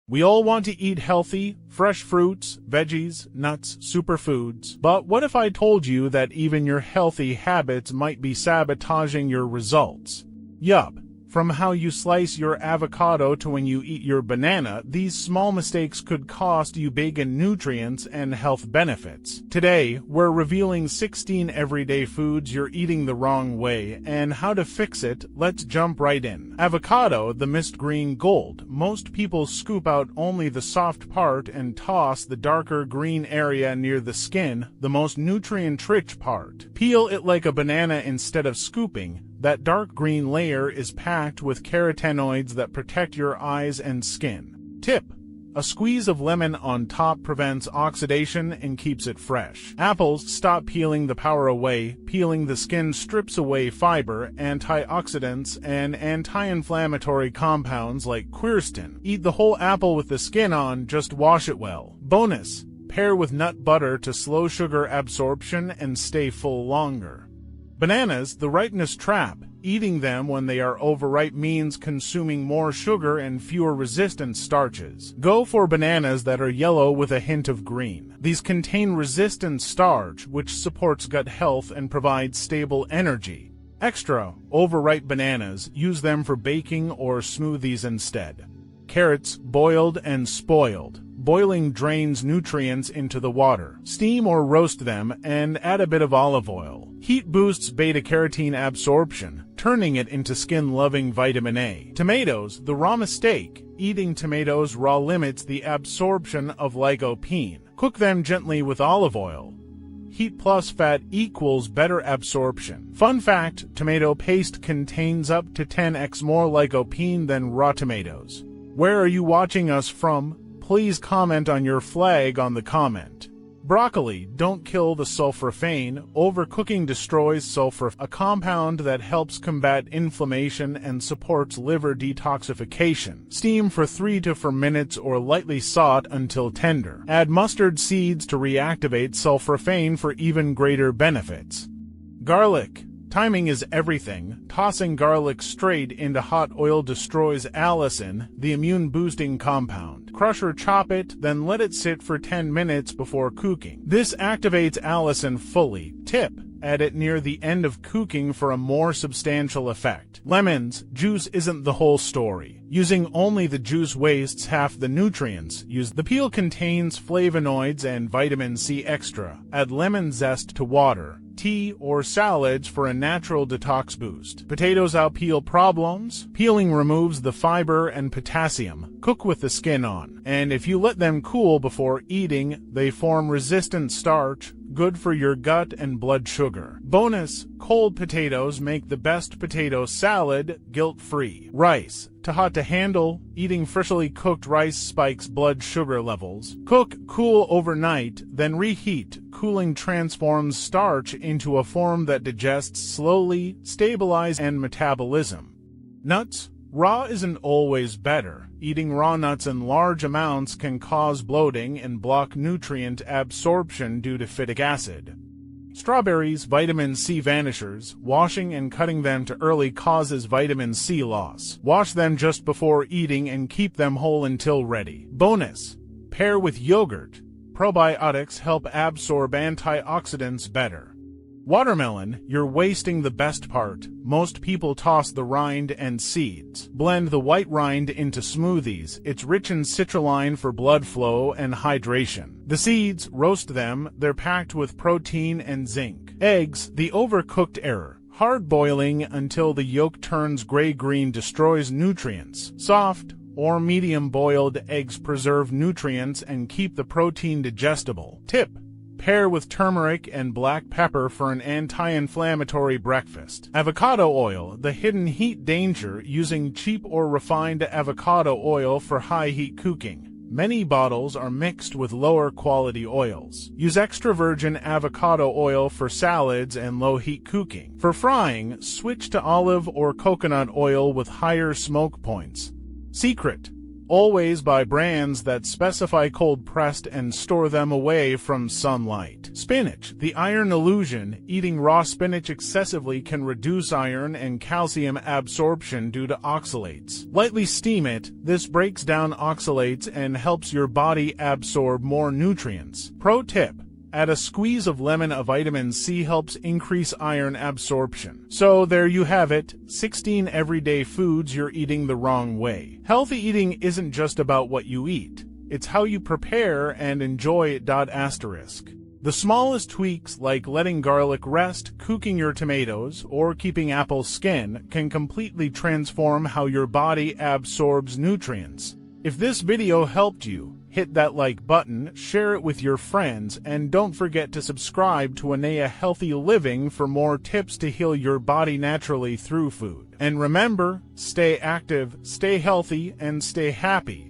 We all want to eat healthy, fresh fruits, veggies, nuts, superfoods. But what if I told you that even your healthy habits might be sabotaging your results? Yup. From how you slice your avocado to when you eat your banana, these small mistakes could cost you big in nutrients and health benefits. Today, we're revealing 16 everyday foods you're eating the wrong way and how to fix it. Let's jump right in. Avocado, the mist green gold. Most people scoop out only the soft part and toss the darker green area near the skin, the most nutrient-rich part. Peel it like a banana instead of scooping. That dark green layer is packed with carotenoids that protect your eyes and skin. Tip: a squeeze of lemon on top prevents oxidation and keeps it fresh. Apples, stop peeling the power away. Peeling the skin strips away fiber, antioxidants, and anti-inflammatory compounds like quercetin. Eat the whole apple with the skin on, just wash it well. Bonus: pair with nut butter to slow sugar absorption and stay full longer. Bananas, the ripeness trap. Eating them when they are overripe means consuming more sugar and fewer resistant starches. Go for bananas that are yellow with a hint of green. These contain resistant starch, which supports gut health and provides stable energy. Extra overripe bananas, use them for baking or smoothies instead. Carrots, boiled and spoiled. Boiling drains nutrients into the water. Steam or roast them and add a bit of olive oil. Heat boosts beta-carotene absorption, turning it into skin-loving vitamin A. Tomatoes, the raw mistake. Eating tomatoes raw limits the absorption of lycopene. Cook them gently with olive oil. Heat plus fat equals better absorption. Fun fact, tomato paste contains up to 10x more lycopene than raw tomatoes. Where are you watching us from? Please comment on your flag on the comment. Broccoli, don't kill the sulforaphane. Overcooking destroys sulfur, a compound that helps combat inflammation and supports liver detoxification. Steam for 3 to 4 minutes or lightly saute until tender. Add mustard seeds to reactivate sulforaphane for even greater benefits. Garlic. Timing is everything. Tossing garlic straight into hot oil destroys allicin, the immune-boosting compound. Crush or chop it, then let it sit for 10 minutes before cooking. This activates allicin fully. Tip: add it near the end of cooking for a more substantial effect. Lemons, juice isn't the whole story. Using only the juice wastes half the nutrients. The peel contains flavonoids and vitamin C extra. Add lemon zest to water, tea, or salads for a natural detox boost. Potatoes outpeel problems. Peeling removes the fiber and potassium. Cook with the skin on. And if you let them cool before eating, they form resistant starch, good for your gut and blood sugar. Bonus: cold potatoes make the best potato salad, guilt-free. Rice, too hot to handle. Eating freshly cooked rice spikes blood sugar levels. Cook, cool overnight, then reheat. Cooling transforms starch into a form that digests slowly, stabilizes and metabolism. Nuts. Raw isn't always better. Eating raw nuts in large amounts can cause bloating and block nutrient absorption due to phytic acid. Strawberries, vitamin C vanishers. Washing and cutting them too early causes vitamin C loss. Wash them just before eating and keep them whole until ready. Bonus: pair with yogurt. Probiotics help absorb antioxidants better. Watermelon, you're wasting the best part. Most people toss the rind and seeds. Blend the white rind into smoothies. It's rich in citrulline for blood flow and hydration. The seeds, roast them. They're packed with protein and zinc. Eggs, the overcooked error. Hard boiling until the yolk turns gray-green destroys nutrients. Soft or medium-boiled eggs preserve nutrients and keep the protein digestible. Tip: pair with turmeric and black pepper for an anti-inflammatory breakfast. Avocado oil, the hidden heat danger. Using cheap or refined avocado oil for high heat cooking. Many bottles are mixed with lower quality oils. Use extra virgin avocado oil for salads and low heat cooking. For frying, switch to olive or coconut oil with higher smoke points. Secret: Always buy brands that specify cold-pressed and store them away from sunlight. Spinach, the iron illusion. Eating raw spinach excessively can reduce iron and calcium absorption due to oxalates. Lightly steam it. This breaks down oxalates and helps your body absorb more nutrients. Pro tip: add a squeeze of lemon. A vitamin C helps increase iron absorption. So there you have it, 16 everyday foods you're eating the wrong way. Healthy eating isn't just about what you eat. It's how you prepare and enjoy it. The smallest tweaks, like letting garlic rest, cooking your tomatoes, or keeping apple skin, can completely transform how your body absorbs nutrients. If this video helped you, hit that like button, share it with your friends, and don't forget to subscribe to Aneya Healthy Living for more tips to heal your body naturally through food. And remember, stay active, stay healthy, and stay happy.